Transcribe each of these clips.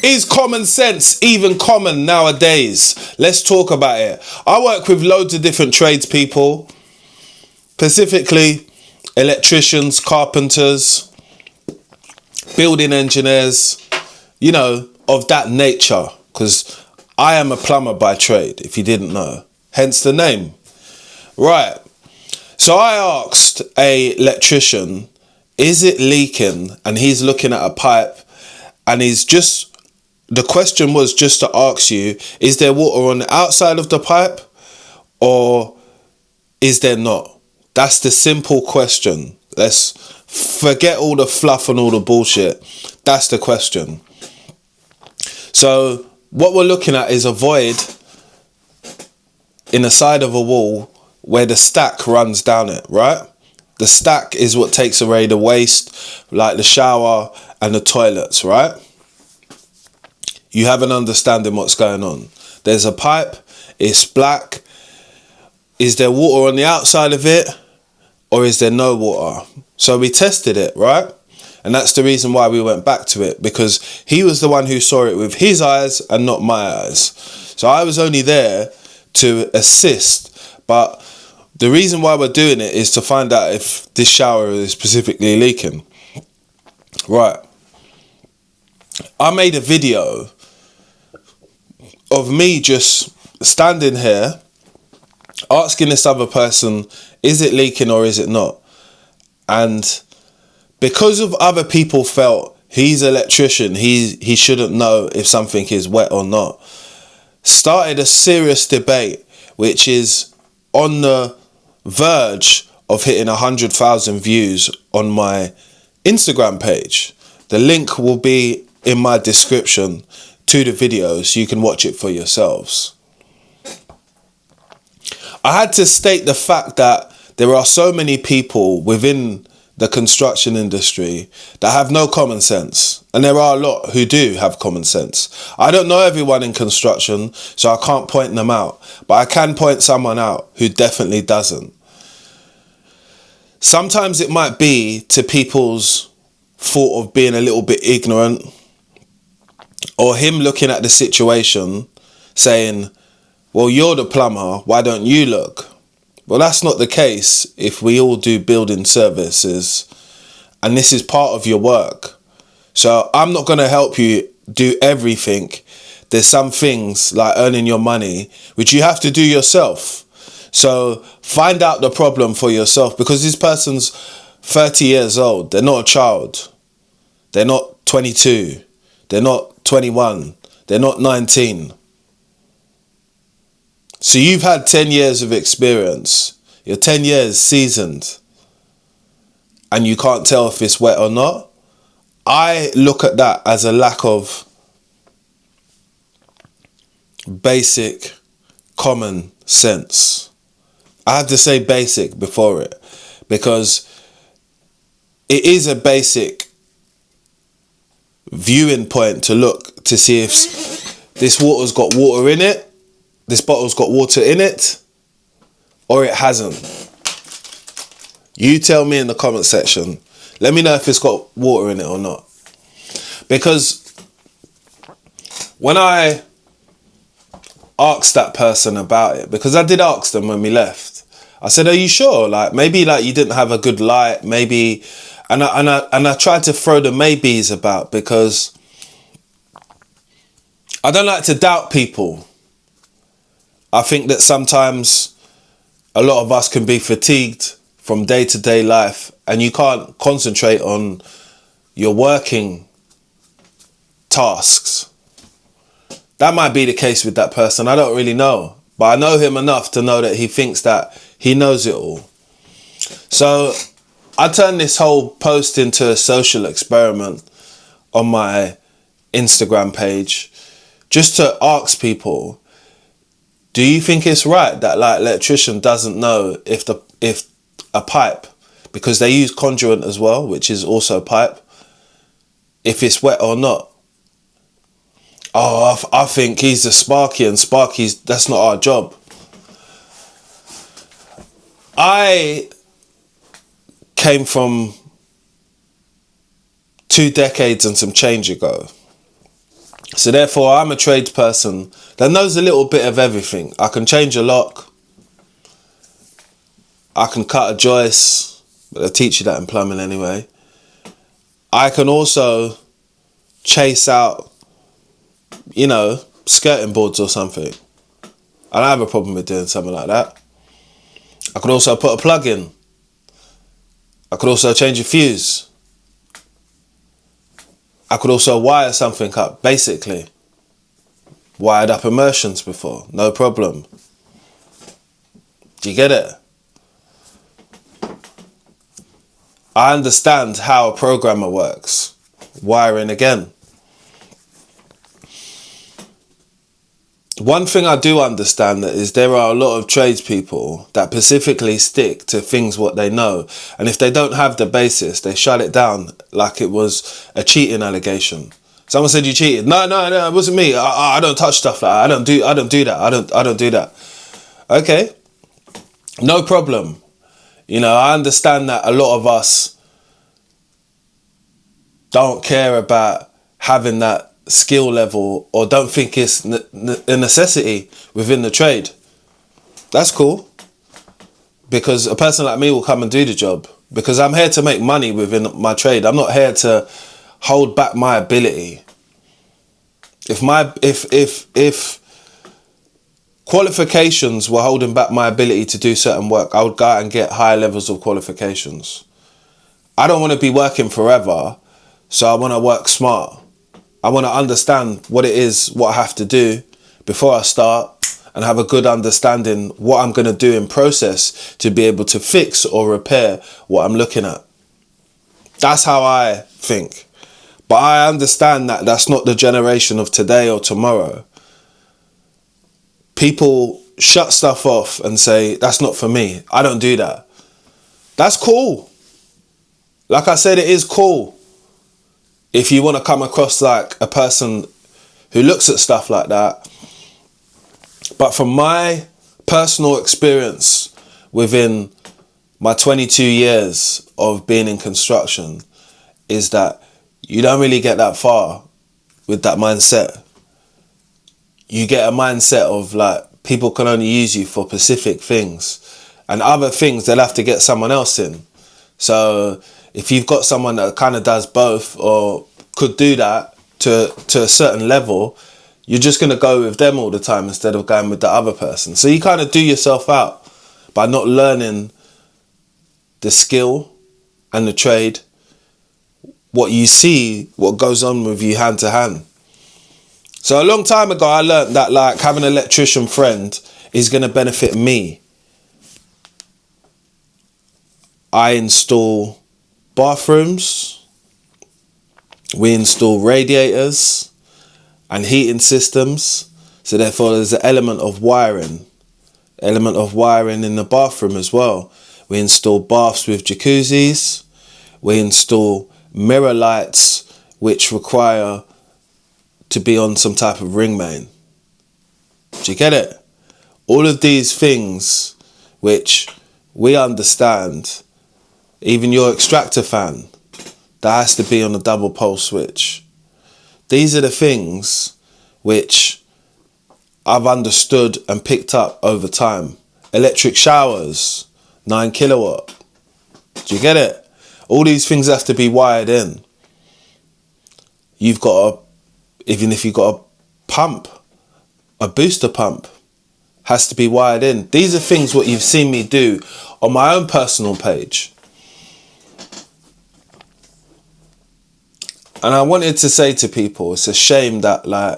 Is common sense even common nowadays? Let's talk about it. I work with loads of different tradespeople, specifically electricians, carpenters, building engineers, you know, of that nature, because I am a plumber by trade, if you didn't know, hence the name. Right, so I asked a electrician, is it leaking? And he's looking at a pipe, and the question was just to ask you, is there water on the outside of the pipe or is there not? That's the simple question. Let's forget all the fluff and all the bullshit. That's the question. So what we're looking at is a void in the side of a wall where the stack runs down it, right? The stack is what takes away the waste, like the shower and the toilets, right? You have an understanding what's going on. There's a pipe, it's black. Is there water on the outside of it or is there no water? So we tested it, right? And that's the reason why we went back to it, because he was the one who saw it with his eyes and not my eyes. So I was only there to assist. But the reason why we're doing it is to find out if this shower is specifically leaking. Right. I made a video of me just standing here asking this other person, is it leaking or is it not? And because of other people felt he's an electrician, he shouldn't know if something is wet or not, started a serious debate which is on the verge of hitting 100,000 views on my Instagram page. The link will be in my description to the video so you can watch it for yourselves. I had to state the fact that there are so many people within the construction industry that have no common sense, and there are a lot who do have common sense. I don't know everyone in construction, so I can't point them out, but I can point someone out who definitely doesn't. Sometimes it might be to people's thought of being a little bit ignorant, or him looking at the situation saying, well, you're the plumber, why don't you look? Well, that's not the case if we all do building services and this is part of your work. So I'm not going to help you do everything. There's some things like earning your money which you have to do yourself. So find out the problem for yourself, because this person's 30 years old. They're not a child. They're not 22. They're not 21. They're not 19. So you've had 10 years of experience. You're 10 years seasoned. And you can't tell if it's wet or not. I look at that as a lack of basic common sense. I have to say basic before it, because it is a basic viewing point to look to see if this water's got water in it, this bottle's got water in it, or it hasn't. You tell me in the comment section. Let me know if it's got water in it or not. Because when I asked that person about it, because I did ask them when we left, I said, are you sure? Like, maybe like you didn't have a good light, maybe. And I tried to throw the maybes about, because I don't like to doubt people. I think that sometimes a lot of us can be fatigued from day-to-day life and you can't concentrate on your working tasks. That might be the case with that person. I don't really know. But I know him enough to know that he thinks that he knows it all. So I turned this whole post into a social experiment on my Instagram page, just to ask people, do you think it's right that like electrician doesn't know if a pipe, because they use conduit as well, which is also pipe, if it's wet or not? Oh, I think he's a Sparky, and Sparky's, that's not our job. I came from 2 decades and some change ago. So therefore, I'm a tradesperson that knows a little bit of everything. I can change a lock. I can cut a joist. But they teach you that in plumbing anyway. I can also chase out, skirting boards or something. I don't have a problem with doing something like that. I could also put a plug in. I could also change a fuse. I could also wire something up, basically. Wired up immersions before, no problem. Do you get it? I understand how a programmer works. Wiring again. One thing I do understand that is there are a lot of tradespeople that specifically stick to things what they know, and if they don't have the basis, they shut it down like it was a cheating allegation. Someone said you cheated. No, it wasn't me. I don't touch stuff like that. I don't do that. I don't do that. Okay, no problem. I understand that a lot of us don't care about having that skill level or don't think it's a necessity within the trade. That's cool, because a person like me will come and do the job, because I'm here to make money within my trade. I'm not here to hold back my ability. If qualifications were holding back my ability to do certain work, I would go out and get higher levels of qualifications. I don't want to be working forever, so I want to work smart. I want to understand what it is, what I have to do before I start, and have a good understanding what I'm going to do in process to be able to fix or repair what I'm looking at. That's how I think. But I understand that that's not the generation of today or tomorrow. People shut stuff off and say, that's not for me. I don't do that. That's cool. Like I said, it is cool. If you want to come across like a person who looks at stuff like that. But from my personal experience within my 22 years of being in construction, is that you don't really get that far with that mindset. You get a mindset of like, people can only use you for specific things, and other things they'll have to get someone else in. So if you've got someone that kind of does both or could do that to a certain level, you're just going to go with them all the time instead of going with the other person. So you kind of do yourself out by not learning the skill and the trade, what you see, what goes on with you hand to hand. So a long time ago, I learned that like having an electrician friend is going to benefit me. I install bathrooms, we install radiators and heating systems. So therefore there's an element of wiring in the bathroom as well. We install baths with jacuzzis. We install mirror lights which require to be on some type of ring main. Do you get it? All of these things which we understand, even your extractor fan, that has to be on a double pole switch. These are the things which I've understood and picked up over time. Electric showers, 9 kilowatt. Do you get it? All these things have to be wired in. Even if you've got a pump, a booster pump, has to be wired in. These are things what you've seen me do on my own personal page. And I wanted to say to people, it's a shame that like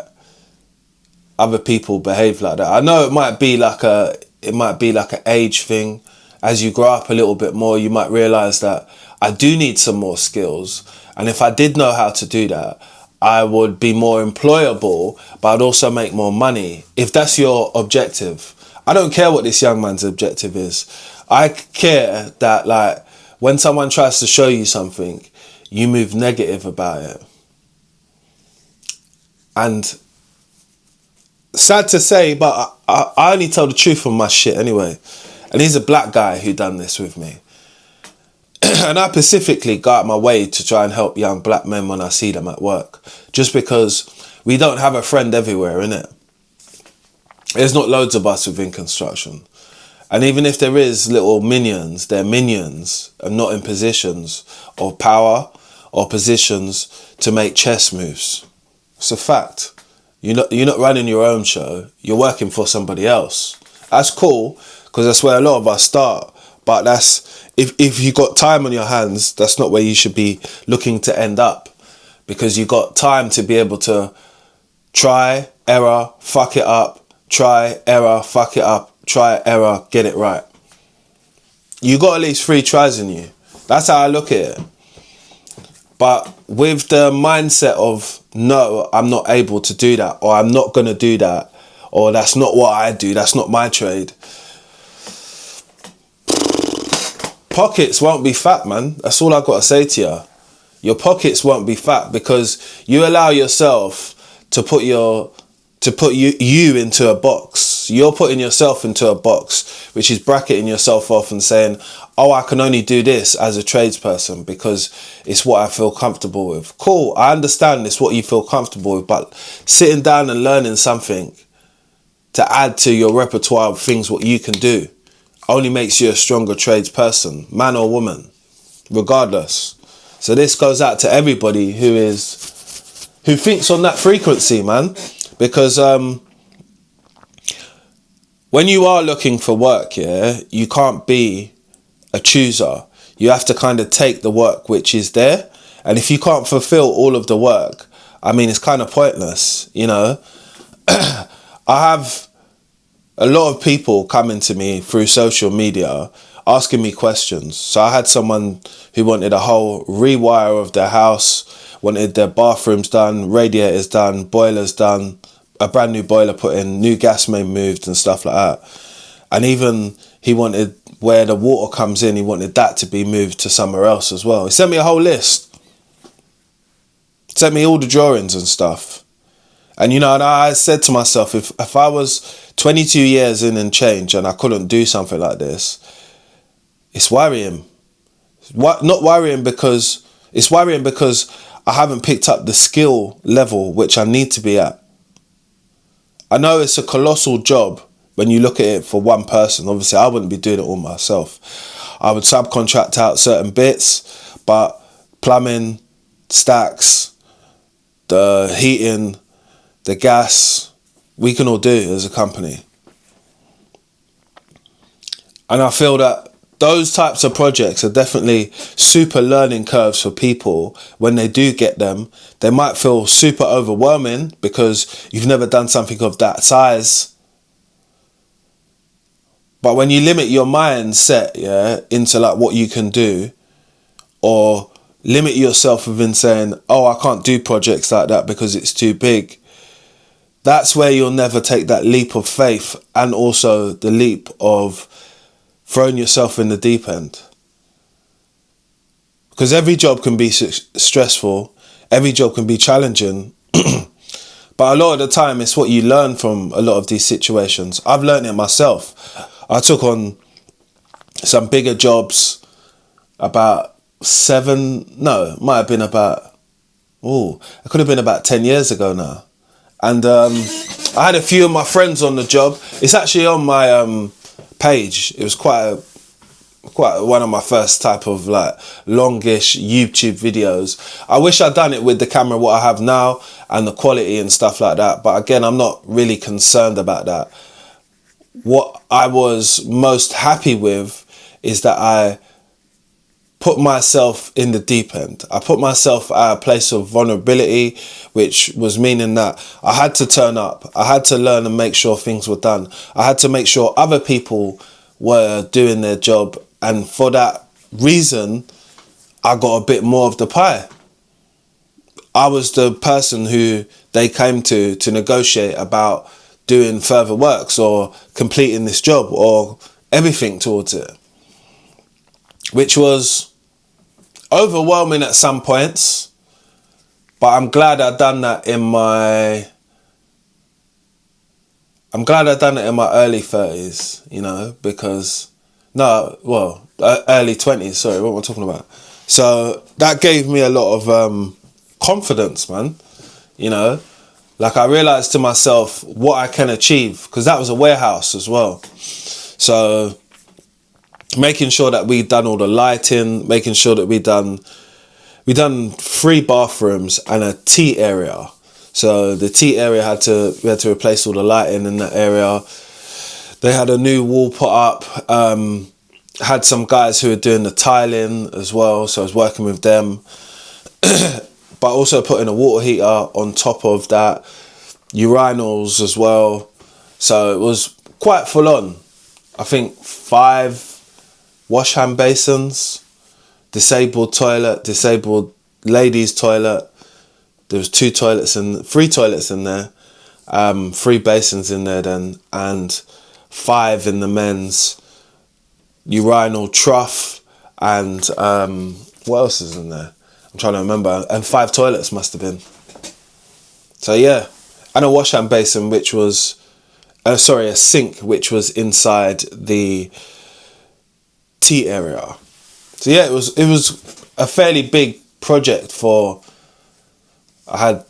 other people behave like that. I know it might be like an age thing. As you grow up a little bit more, you might realise that I do need some more skills. And if I did know how to do that, I would be more employable, but I'd also make more money. If that's your objective. I don't care what this young man's objective is. I care that like when someone tries to show you something, you move negative about it. And sad to say, but I only tell the truth on my shit anyway. And he's a black guy who done this with me. And I specifically go out my way to try and help young black men when I see them at work. Just because We don't have a friend everywhere, innit? There's not loads of us within construction. And even if there is little minions, they're minions and not in positions of power or positions to make chess moves. It's a fact. You're not running your own show. You're working for somebody else. That's cool, because that's where a lot of us start. But that's if you got time on your hands, that's not where you should be looking to end up, because you got time to be able to try, error, fuck it up, try, error, fuck it up, try, error, get it right. You got at least 3 tries in you. That's how I look at it. But with the mindset of, no, I'm not able to do that, or I'm not going to do that, or that's not what I do, that's not my trade. Pockets won't be fat, man. That's all I've got to say to you. Your pockets won't be fat because you allow yourself to put you into a box. You're putting yourself into a box, which is bracketing yourself off and saying, oh, I can only do this as a tradesperson because it's what I feel comfortable with. Cool, I understand it's what you feel comfortable with, but sitting down and learning something to add to your repertoire of things what you can do only makes you a stronger tradesperson, man or woman, regardless. So this goes out to everybody who thinks on that frequency, man, because when you are looking for work, yeah, you can't be a chooser. You have to kind of take the work which is there, and if you can't fulfill all of the work, I mean, it's kind of pointless, you know. I have a lot of people coming to me through social media asking me questions. So I had someone who wanted a whole rewire of their house, wanted their bathrooms done, radiators done, boilers done, a brand new boiler put in, new gas main moved and stuff like that. And even he wanted where the water comes in, he wanted that to be moved to somewhere else as well. He sent me a whole list. Sent me all the drawings and stuff. And you know, and I said to myself, if I was 22 years in and change and I couldn't do something like this, it's worrying. Not worrying because, it's worrying because I haven't picked up the skill level which I need to be at. I know it's a colossal job when you look at it for one person. Obviously, I wouldn't be doing it all myself. I would subcontract out certain bits, but plumbing, stacks, the heating, the gas, we can all do it as a company. And I feel that those types of projects are definitely super learning curves for people. When they do get them, they might feel super overwhelming because you've never done something of that size. But when you limit your mindset, yeah, into like what you can do, or limit yourself within saying, oh, I can't do projects like that because it's too big, that's where you'll never take that leap of faith, and also the leap of throwing yourself in the deep end. Because every job can be stressful, every job can be challenging, but a lot of the time it's what you learn from a lot of these situations. I've learned it myself. I took on some bigger jobs about it could have been about 10 years ago now. And I had a few of my friends on the job. It's actually on my page. It was quite one of my first type of like longish YouTube videos. I wish I'd done it with the camera what I have now and the quality and stuff like that. But again, I'm not really concerned about that. What I was most happy with is that I put myself in the deep end. I put myself at a place of vulnerability, which was meaning that I had to turn up. I had to learn and make sure things were done. I had to make sure other people were doing their job. And for that reason, I got a bit more of the pie. I was the person who they came to negotiate about doing further works or completing this job or everything towards it, which was overwhelming at some points, but I'm glad I'd done that in my early 30s, you know, because early 20s, sorry, what am I talking about? So that gave me a lot of confidence, man, you know. Like, I realised to myself what I can achieve, because that was a warehouse as well. So making sure that we done all the lighting, making sure that we done 3 bathrooms and a tea area. So the tea area we had to replace all the lighting in that area. They had a new wall put up. Had some guys who were doing the tiling as well, so I was working with them. But also putting a water heater on top of that, urinals as well. So it was quite full on. I think 5 wash hand basins, disabled toilet, disabled ladies toilet. There was 3 toilets in there, 3 basins in there then, and 5 in the men's urinal trough, and what else is in there? I'm trying to remember. And 5 toilets must have been. So yeah, and a wash hand basin, which was, a sink, which was inside the tea area. So yeah, it was a fairly big project for. I had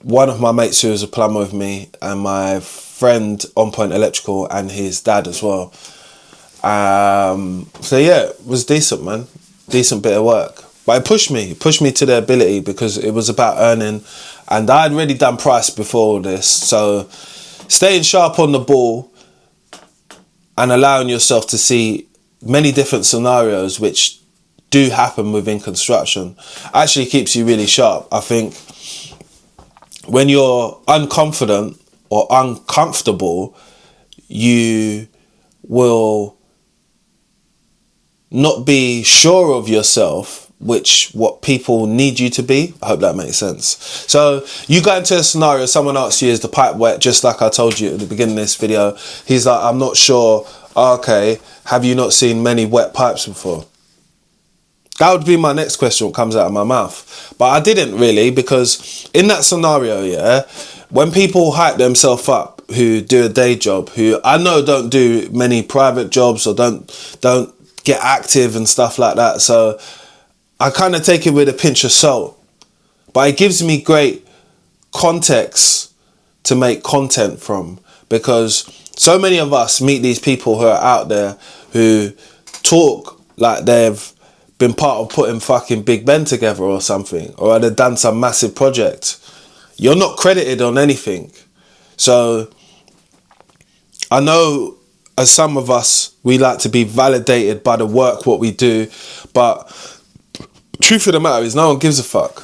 one of my mates who was a plumber with me, and my friend On Point Electrical, and his dad as well. So yeah, it was decent, man. Decent bit of work. But it pushed me to the ability, because it was about earning, and I had already done price before all this. So staying sharp on the ball and allowing yourself to see many different scenarios which do happen within construction actually keeps you really sharp. I think when you're unconfident or uncomfortable, you will not be sure of yourself, what people need you to be. I hope that makes sense. So you go into a scenario, someone asks you, is the pipe wet? Just like I told you at the beginning of this video. He's like, I'm not sure. Okay, have you not seen many wet pipes before? That would be my next question, what comes out of my mouth. But I didn't really, because in that scenario, yeah, when people hype themselves up who do a day job, who I know don't do many private jobs or don't get active and stuff like that, so I kind of take it with a pinch of salt. But it gives me great context to make content from, because so many of us meet these people who are out there who talk like they've been part of putting fucking Big Ben together or something, or they've done some massive project. You're not credited on anything. So I know, as some of us, we like to be validated by the work, what we do, but truth of the matter is no one gives a fuck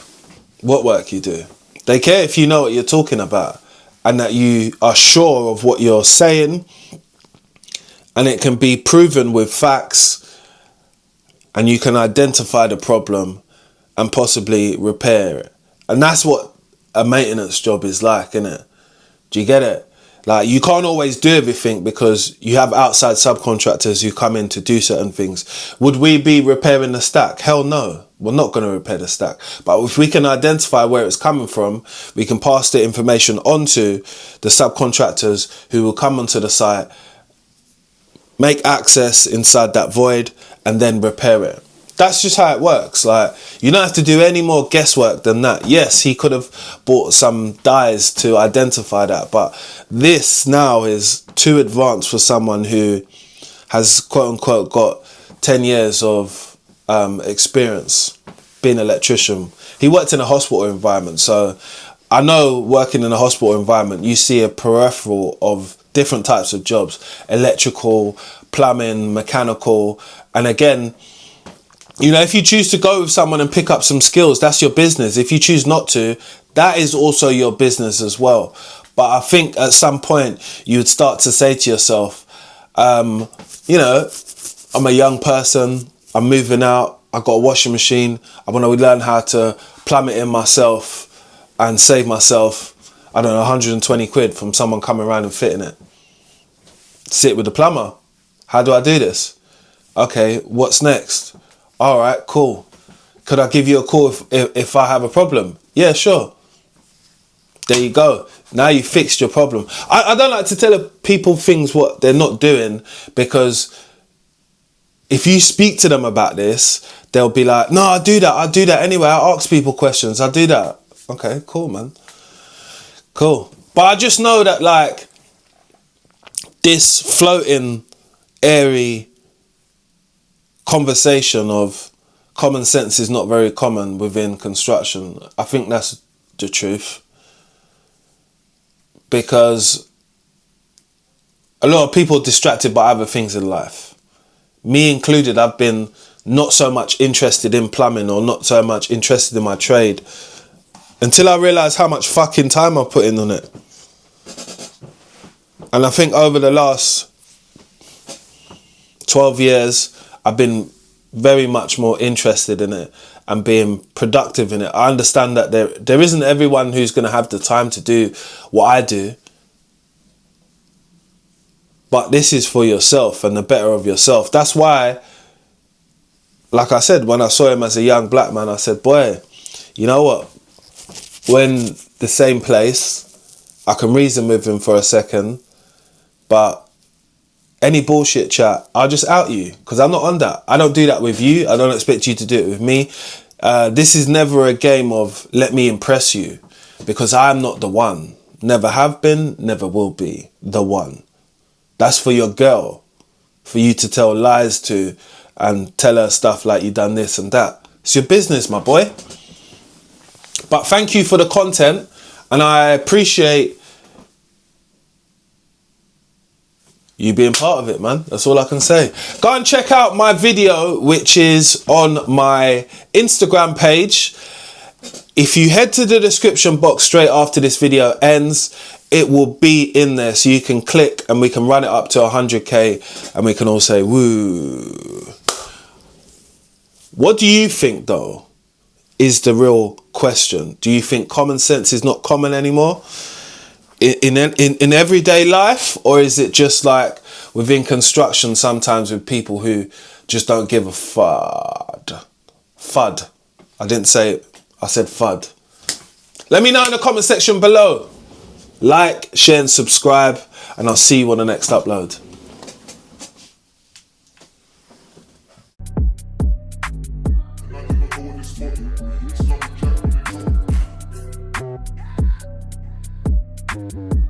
what work you do. They care if you know what you're talking about and that you are sure of what you're saying, and it can be proven with facts, and you can identify the problem and possibly repair it. And that's what a maintenance job is like, innit? Do you get it? Like, you can't always do everything because you have outside subcontractors who come in to do certain things. Would we be repairing the stack? Hell no. We're not going to repair the stack. But if we can identify where it's coming from, we can pass the information on to the subcontractors who will come onto the site, make access inside that void, and then repair it. That's just how it works. Like, you don't have to do any more guesswork than that. Yes, he could have bought some dyes to identify that, but this now is too advanced for someone who has, quote unquote, got 10 years of experience being an electrician. He worked in a hospital environment, so I know working in a hospital environment, you see a peripheral of different types of jobs: electrical, plumbing, mechanical. And again, you know, if you choose to go with someone and pick up some skills, that's your business. If you choose not to, that is also your business as well. But I think at some point you would start to say to yourself, you know, I'm a young person, I'm moving out, I've got a washing machine, I want to learn how to plumb it in myself and save myself, I don't know, 120 quid from someone coming around and fitting it. Sit with the plumber. How do I do this? Okay, what's next? All right, cool. Could I give you a call if I have a problem? Yeah, sure. There you go. Now you fixed your problem. I don't like to tell people things what they're not doing, because if you speak to them about this, they'll be like, no, I do that anyway. I ask people questions. I do that. Okay, cool, man. Cool. But I just know that, like, this floating, airy conversation of common sense is not very common within construction. I think that's the truth. Because a lot of people are distracted by other things in life. Me included, I've been not so much interested in plumbing or not so much interested in my trade until I realised how much fucking time I put in on it. And I think over the last 12 years, I've been very much more interested in it and being productive in it. I understand that there isn't everyone who's going to have the time to do what I do. But this is for yourself and the better of yourself. That's why, like I said, when I saw him as a young black man, I said, boy, you know what? We're in the same place. I can reason with him for a second. But any bullshit chat, I'll just out you. Because I'm not on that. I don't do that with you. I don't expect you to do it with me. This is never a game of let me impress you. Because I'm not the one. Never have been, never will be the one. That's for your girl. For you to tell lies to and tell her stuff like you done this and that. It's your business, my boy. But thank you for the content. And I appreciate you being part of it, man. That's all I can say. Go and check out my video, which is on my Instagram page. If you head to the description box straight after this video ends, it will be in there. So you can click and we can run it up to 100k and we can all say, woo. What do you think, though, is the real question? Do you think common sense is not common anymore? In everyday life, or is it just like within construction sometimes with people who just don't give a FUD? I didn't say it, I said FUD. Let me know in the comment section below. Like, share and subscribe, and I'll see you on the next upload. It's not